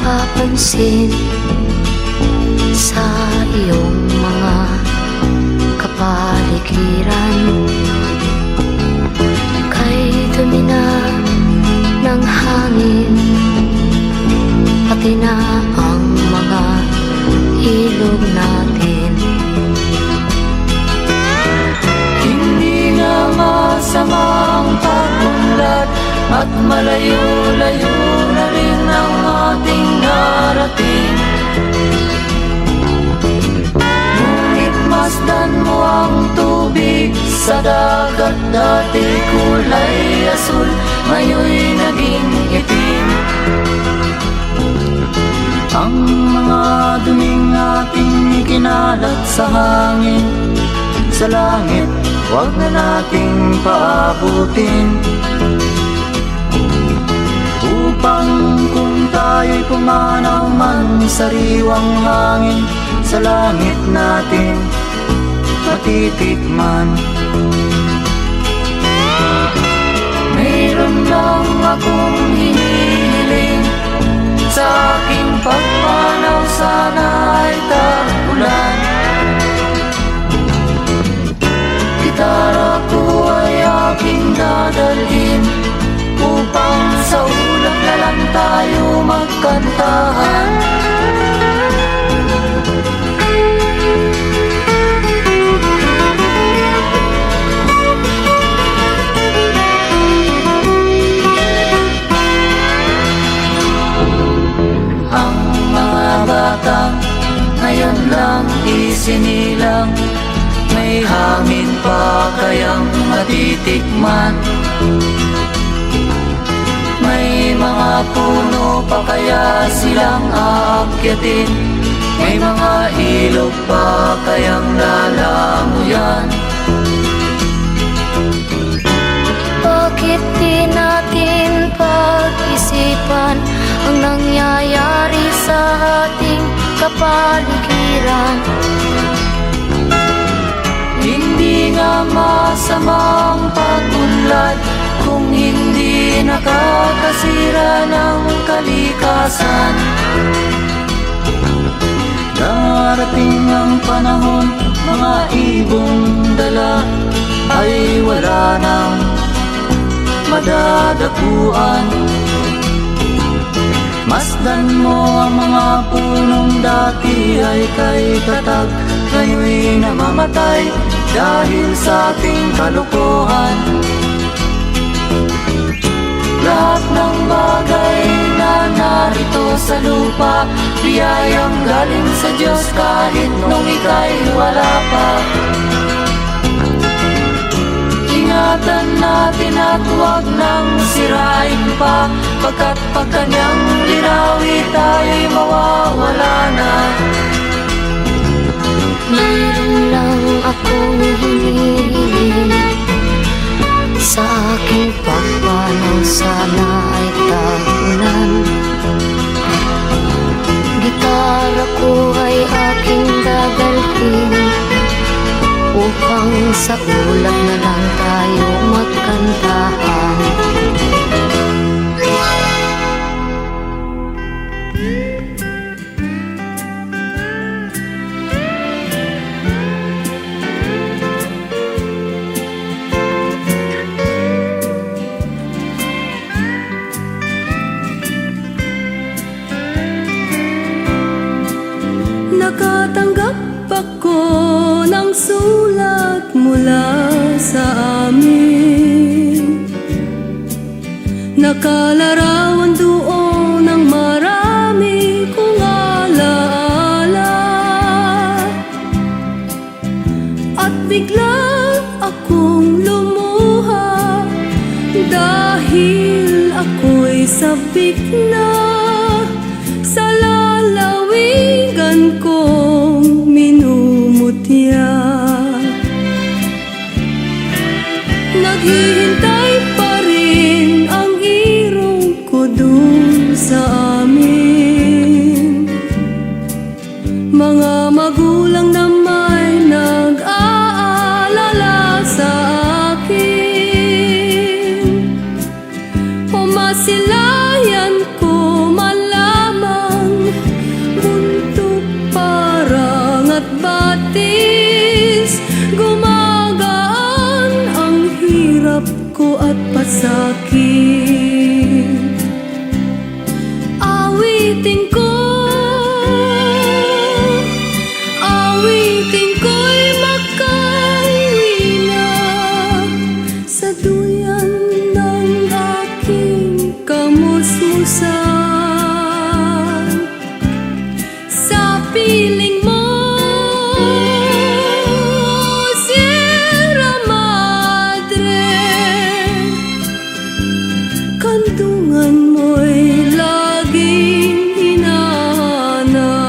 napapansin sa iyong mga kapaligiran. Kay dumi na ng hangin, pati na ang mga ilog natin. Hindi nga masamang pagunlad at malayo-layo na rin ang ating narating. Ngunit masdan mo ang tubig sa dagat, dati kulay asul, ngayon'y naging itim. Ang mga duming ating ikinalat sa hangin, sa langit, huwag na nating paabutin. Upang kung tayo'y pumanaw man sa sariwang hangin, sa langit natin matitikman. Mayroon lang akong hinihiling, sa aking pagmanaw sana ay tag-ulan. Gitara ko ay aking dadalhin, upang sa ulap na lang tayo magkantahan. Ang mga batang ngayon lang isinilang, may hangin pa kayang matitikman? May mga puno pa kaya silang aakyatin? May mga ilog pa kayang lalamuyan? Bakit di natin pag-isipan ang nangyayari sa ating kapaligiran? Hindi nga masamang pagunlad kung hindi nakakasira ng kalikasan. Darating ang panahon, mga ibong dala ay wala nang madadapuan. Masdan mo ang mga punong dati ay kay tatag, ngayon'y namamatay dahil sa ating kalokohan. Lahat ng bagay na narito sa lupa, biyayang galing sa Diyos kahit nung ika'y wala pa. Ingatan natin at huwag nang sirain pa, pagkat pag kanyang linawi tayo'y mawawala na. Mayroon lang akong hinihiling, sa aking pagmanaw sana ay tag-ulan. Gitara ko ay aking dadalhin, upang sa ulap na lang tayo magkantahan. Nakatanggap ako ng sulat mula sa amin, nakalarawan doon ng marami kong alaala. At bigla akong lumuha, dahil ako'y sabik na sa lalawigan kong minumutya. Naghihintay pa rin ang irong ko doon awitin ko'y makauwi na sa duyan ng aking kamusmusan. Sa piling mo, Sierra Madre, kandungan mo'y laging hinahanap.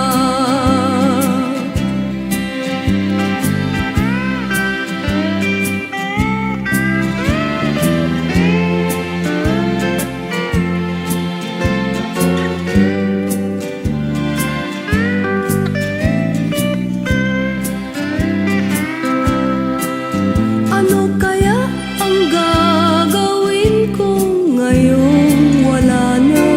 Ano kaya ang gagawin ko ngayong wala na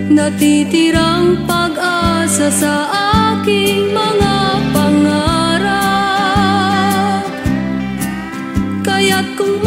natitirang pag-asa sa aking mga pangarap? Kaya't kung